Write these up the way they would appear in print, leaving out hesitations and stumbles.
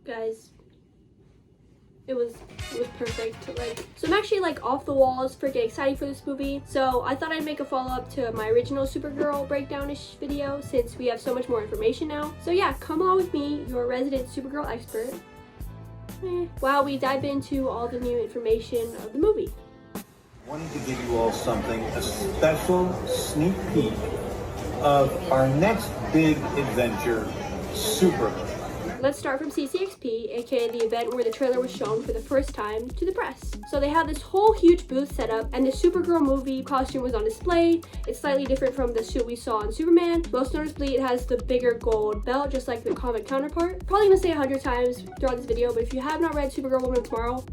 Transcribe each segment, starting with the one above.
Guys, it was perfect. Like, so I'm actually like off the walls, freaking excited for this movie. So I thought I'd make a follow-up to my original Supergirl breakdown-ish video since we have so much more information now. So yeah, come along with me, your resident Supergirl expert, while we dive into all the new information of the movie. Wanted to give you all something, a special sneak peek of our next big adventure, SUPERGIRL. Let's start from CCXP, aka the event where the trailer was shown for the first time to the press. So they had this whole huge booth set up, and the Supergirl movie costume was on display. It's slightly different from the suit we saw on Superman. Most noticeably, it has the bigger gold belt, just like the comic counterpart. Probably gonna say 100 times throughout this video, but if you have not read Supergirl Woman of Tomorrow,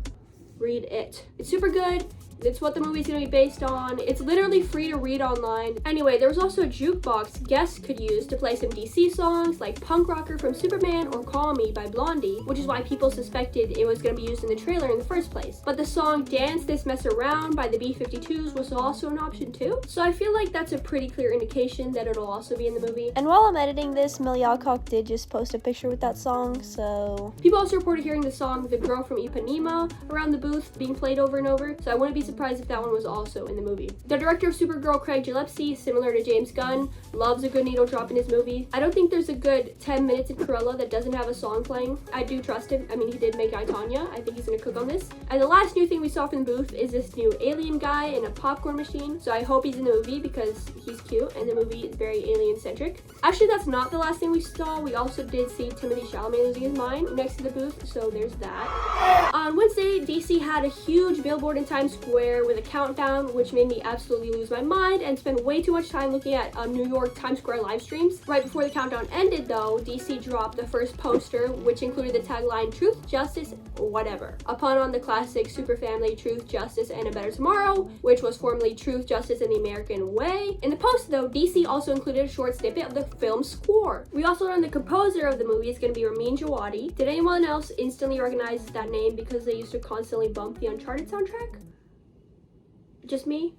read it. It's super good. It's what the movie's gonna be based on. It's literally free to read online. Anyway, there was also a jukebox guests could use to play some DC songs like Punk Rocker from Superman or Call Me by Blondie, which is why people suspected it was gonna be used in the trailer in the first place. But the song Dance This Mess Around by the B-52s was also an option too. So I feel like that's a pretty clear indication that it'll also be in the movie. And while I'm editing this, Millie Alcock did just post a picture with that song, so... People also reported hearing the song The Girl from Ipanema around the booth being played over and over, so I wouldn't be surprised if that one was also in the movie. The director of Supergirl, Craig Gillespie, similar to James Gunn, loves a good needle drop in his movie. I don't think there's a good 10 minutes in Cruella that doesn't have a song playing. I do trust him. I mean, he did make I, Tonya. I think he's gonna cook on this. And the last new thing we saw from the booth is this new alien guy in a popcorn machine. So I hope he's in the movie because he's cute and the movie is very alien-centric. Actually, that's not the last thing we saw. We also did see Timothée Chalamet losing his mind next to the booth, so there's that. On Wednesday, DC had a huge billboard in Times Square with a countdown, which made me absolutely lose my mind and spend way too much time looking at New York Times Square live streams. Right before the countdown ended though, DC dropped the first poster, which included the tagline Truth, Justice, Whatever. A pun on the classic super family Truth, Justice, and a Better Tomorrow, which was formerly Truth, Justice, and the American Way. In the post though, DC also included a short snippet of the film's score. We also learned the composer of the movie is going to be Ramin Djawadi. Did anyone else instantly recognize that name because they used to constantly bump the Uncharted soundtrack? Just me?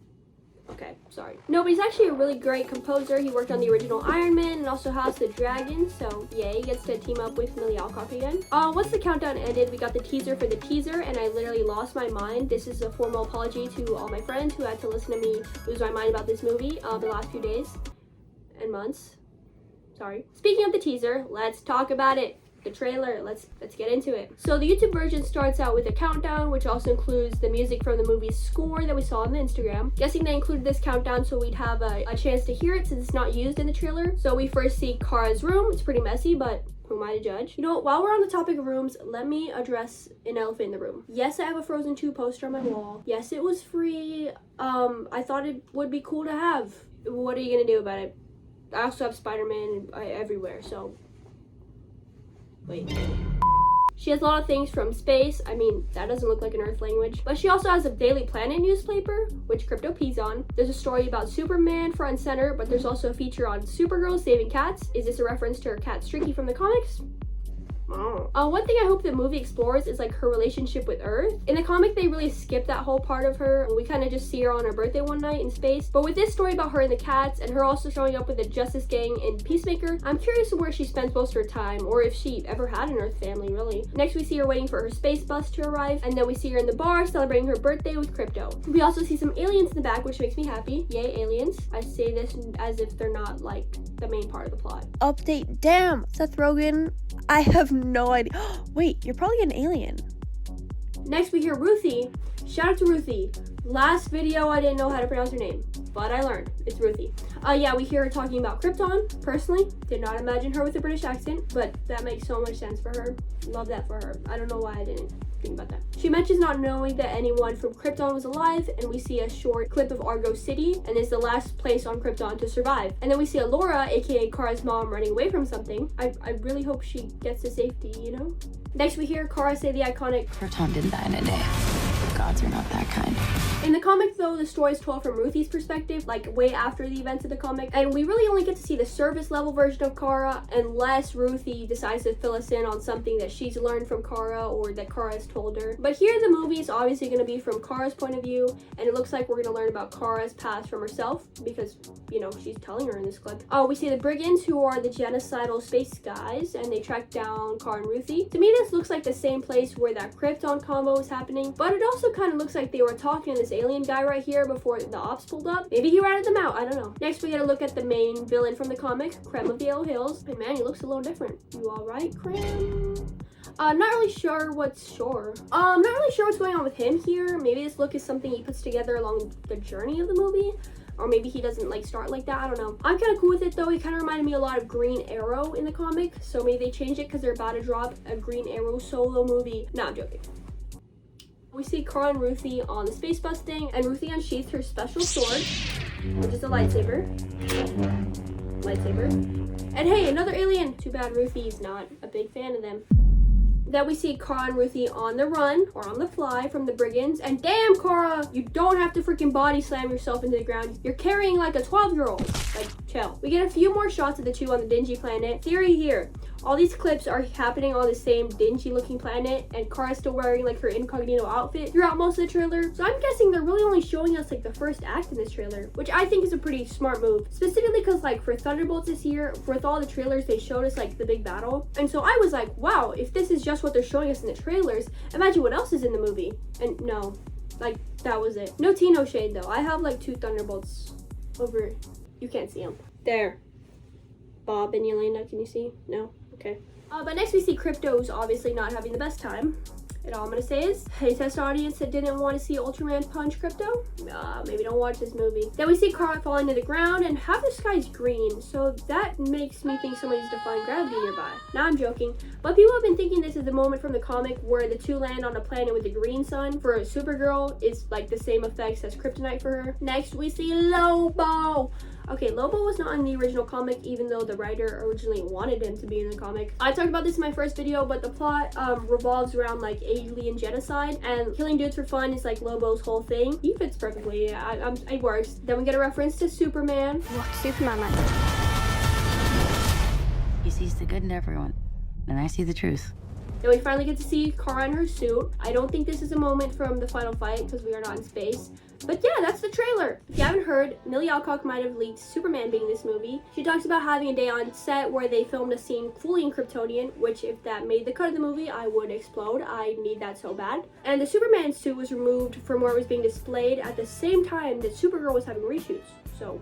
Okay, sorry. No, but he's actually a really great composer. He worked on the original Iron Man and also House of the Dragon, so yeah, he gets to team up with Millie Alcock again. Once the countdown ended, we got the teaser for the teaser, and I literally lost my mind. This is a formal apology to all my friends who had to listen to me lose my mind about this movie the last few days and months. Sorry. Speaking of the teaser, let's talk about it. The trailer, let's get into it. So the YouTube version starts out with a countdown, which also includes the music from the movie's score that we saw on the Instagram. Guessing they included this countdown so we'd have a chance to hear it since it's not used in the trailer. So we first see Kara's room. It's pretty messy, but who am I to judge? You know what, while we're on the topic of rooms, let me address an elephant in the room. Yes, I have a Frozen 2 poster on my wall. Yes, it was free. I thought it would be cool to have. What are you gonna do about it? I also have Spider-Man everywhere, so wait. She has a lot of things from space. I mean, that doesn't look like an Earth language. But she also has a Daily Planet newspaper, which Crypto pees on. There's a story about Superman front and center, but there's also a feature on Supergirl saving cats. Is this a reference to her cat Streaky from the comics? One thing I hope the movie explores is like her relationship with Earth. In the comic, they really skip that whole part of her. We kind of just see her on her birthday one night in space. But with this story about her and the cats, and her also showing up with the Justice Gang and Peacemaker, I'm curious where she spends most of her time, or if she ever had an Earth family, really. Next, we see her waiting for her space bus to arrive, and then we see her in the bar celebrating her birthday with Crypto. We also see some aliens in the back, which makes me happy. Yay, aliens. I say this as if they're not like the main part of the plot. Update, damn, Seth Rogen, I have no idea. Wait, you're probably an alien. Next, we hear Ruthie. Shout out to Ruthie. Last video, I didn't know how to pronounce her name, but I learned. It's Ruthie. Yeah, we hear her talking about Krypton. Personally, did not imagine her with a British accent, but that makes so much sense for her. Love that for her. I don't know why I didn't think about that. She mentions not knowing that anyone from Krypton was alive, and we see a short clip of Argo City, and it's the last place on Krypton to survive. And then we see Alora, aka Kara's mom, running away from something. I really hope she gets to safety, you know? Next, we hear Kara say the iconic, Krypton didn't die in a day. gods are not that kind. In the comic though, the story is told from Ruthie's perspective, like way after the events of the comic, and we really only get to see the surface level version of Kara unless Ruthie decides to fill us in on something that she's learned from Kara or that Kara has told her. But here the movie is obviously going to be from Kara's point of view, and it looks like we're going to learn about Kara's past from herself because, you know, she's telling her in this clip. We see the brigands, who are the genocidal space guys, and they track down Kara and Ruthie. To me, this looks like the same place where that Krypton combo is happening, but it also kind of looks like they were talking to this alien guy right here before the ops pulled up. Maybe he ratted them out, I don't know. Next, we get a look at the main villain from the comic, Krem of the Yellow Hills. And man, he looks a little different. You alright, Krem? I'm not really sure what's going on with him here. Maybe this look is something he puts together along the journey of the movie. Or maybe he doesn't like start like that, I don't know. I'm kind of cool with it though. He kind of reminded me a lot of Green Arrow in the comic. So maybe they changed it because they're about to drop a Green Arrow solo movie. No, I'm joking. We see Kara and Ruthie on the space bus thing, and Ruthie unsheaths her special sword, which is a lightsaber. And hey, another alien! Too bad Ruthie's not a big fan of them. Then we see Kara and Ruthie on the run, or on the fly, from the brigands, and damn, Kara! You don't have to freaking body slam yourself into the ground. You're carrying like a 12-year-old. Like, chill. We get a few more shots of the two on the dingy planet. Theory here. All these clips are happening on the same dingy looking planet, and Kara's still wearing like her incognito outfit throughout most of the trailer. So I'm guessing they're really only showing us like the first act in this trailer, which I think is a pretty smart move, specifically because like for Thunderbolts this year, with all the trailers, they showed us like the big battle. And so I was like, wow, if this is just what they're showing us in the trailers, imagine what else is in the movie. And no, like that was it. No tea, no shade though. I have like 2 Thunderbolts over, you can't see them. There. Bob and Yelena, can you see? No? Okay. But next we see Crypto's obviously not having the best time. And all I'm gonna say is, hey test audience that didn't want to see Ultraman punch Crypto, maybe don't watch this movie. Then we see Kara falling to the ground, and half the sky's green, so that makes me think somebody's defying gravity nearby. Now I'm joking, but people have been thinking this is the moment from the comic where the two land on a planet with the green sun. For Supergirl, it's like the same effects as kryptonite for her. Next we see Lobo. Okay, Lobo was not in the original comic, even though the writer originally wanted him to be in the comic. I talked about this in my first video, but the plot revolves around like alien genocide, and killing dudes for fun is like Lobo's whole thing. He fits perfectly, yeah, it works. Then we get a reference to Superman. What Superman? He sees the good in everyone, and I see the truth. Then we finally get to see Kara in her suit. I don't think this is a moment from the final fight because we are not in space. But yeah, that's the trailer. If you haven't heard, Millie Alcock might have leaked Superman being this movie. She talks about having a day on set where they filmed a scene fully in Kryptonian, which if that made the cut of the movie, I would explode. I need that so bad. And the Superman suit was removed from where it was being displayed at the same time that Supergirl was having reshoots. So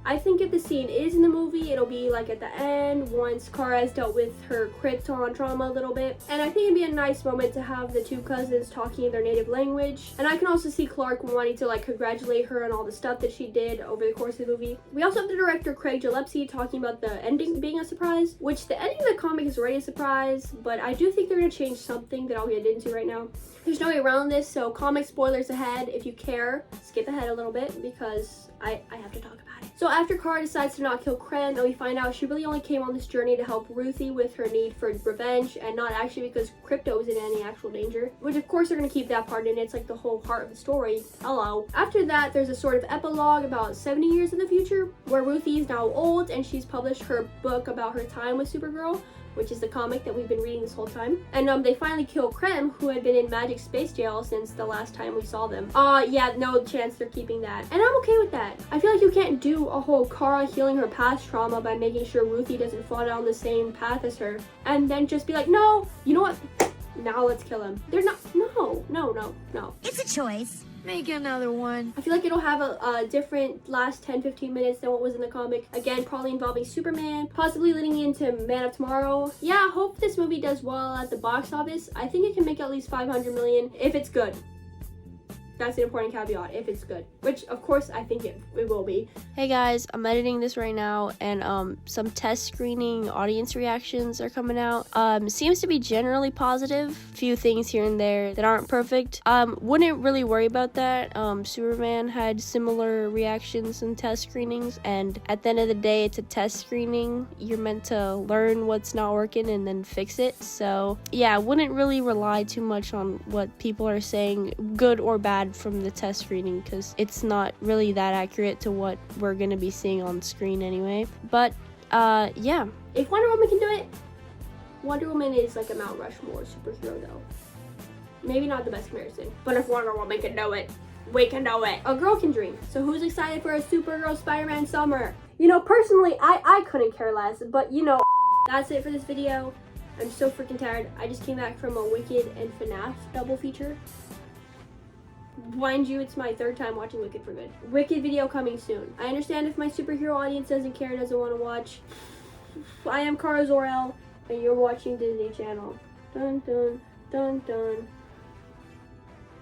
I think if the scene is in the movie, it'll be like at the end once Kara has dealt with her Krypton trauma a little bit. And I think it'd be a nice moment to have the two cousins talking in their native language. And I can also see Clark wanting to like congratulate her on all the stuff that she did over the course of the movie. We also have the director Craig Gillespie talking about the ending being a surprise, which the ending of the comic is already a surprise, but I do think they're going to change something that I'll get into right now. There's no way around this, so comic spoilers ahead. If you care, skip ahead a little bit because I have to talk about it. So after Kara decides to not kill Krem, and we find out she really only came on this journey to help Ruthie with her need for revenge, and not actually because Krypto is in any actual danger, which of course they're going to keep that part in. It's like the whole heart of the story. Hello. After that, there's a sort of epilogue about 70 years in the future, where Ruthie is now old and she's published her book about her time with Supergirl, which is the comic that we've been reading this whole time. And they finally kill Krem, who had been in Magic Space Jail since the last time we saw them. Yeah, no chance they're keeping that. And I'm okay with that. I feel like you can't do a whole Kara healing her past trauma by making sure Ruthie doesn't fall down the same path as her, and then just be like, no, you know what? Now let's kill him. They're not, no. It's a choice. Make another one. I feel like it'll have a different last 10-15 minutes than what was in the comic. Again, probably involving Superman, possibly leading into Man of Tomorrow. Yeah, I hope this movie does well at the box office. I think it can make at least $500 million if it's good. That's an important caveat, if it's good. Which, of course, I think it will be. Hey guys, I'm editing this right now, and some test screening audience reactions are coming out. Seems to be generally positive. Few things here and there that aren't perfect. Wouldn't really worry about that. Superman had similar reactions and test screenings, and at the end of the day, it's a test screening. You're meant to learn what's not working and then fix it. So yeah, I wouldn't really rely too much on what people are saying, good or bad, from the test screening, because it's not really that accurate to what we're gonna be seeing on screen anyway. But yeah, if Wonder Woman can do it, Wonder Woman is like a Mount Rushmore superhero though. Maybe not the best comparison, but if Wonder Woman can do it, we can do it. A girl can dream. So who's excited for a Supergirl Spider-Man summer? You know, personally, I couldn't care less, but you know, that's it for this video. I'm so freaking tired. I just came back from a Wicked and FNAF double feature. Mind you, it's my third time watching Wicked for good. Wicked video coming soon. I understand if my superhero audience doesn't care and doesn't want to watch. I am Cara Zor-El, and you're watching Disney Channel. Dun dun dun dun.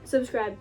Subscribe.